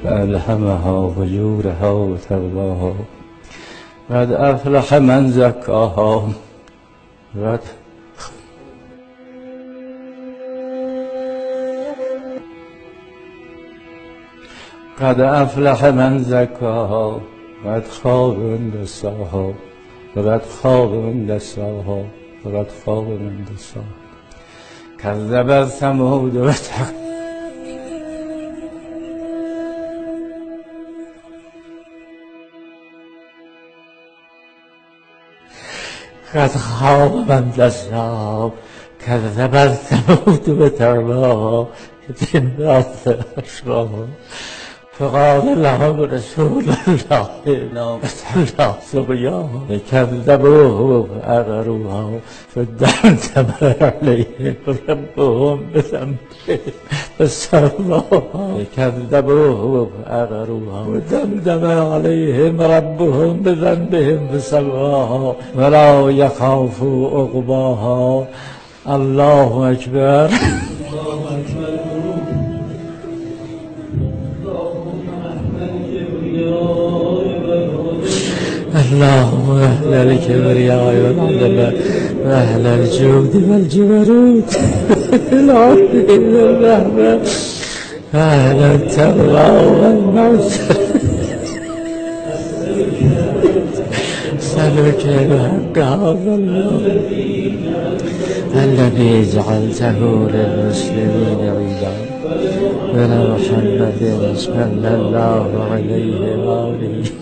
ألهمها فجورها وتقواها قد أفلح من زكاها قد أفلح من زكاها قد خاب من دساها قد خاب من دساها قد خاب من دساها كذبت ثمود قد خاب من دساها كذبت ثمود بتقواها إذ انبعث أشقاها فقال لهم رسول الله ناقة الله سقياها فكذبوه فعقروها فدمدم عليهم ربهم بذنبهم فسواها فكذبوه فعقروها ودمدم عليهم ربهم بذنبهم فسواها ولا يخاف عقباها. الله أكبر. اللهم أهل الكبرياء والعظمة وأهل الجود والجبروت العظيم والرحمة وأهل التقوى والموت سألك بحق هذا الله الذي جعلته للمسلمين عيدا ولمحمد صلى الله عليه وآله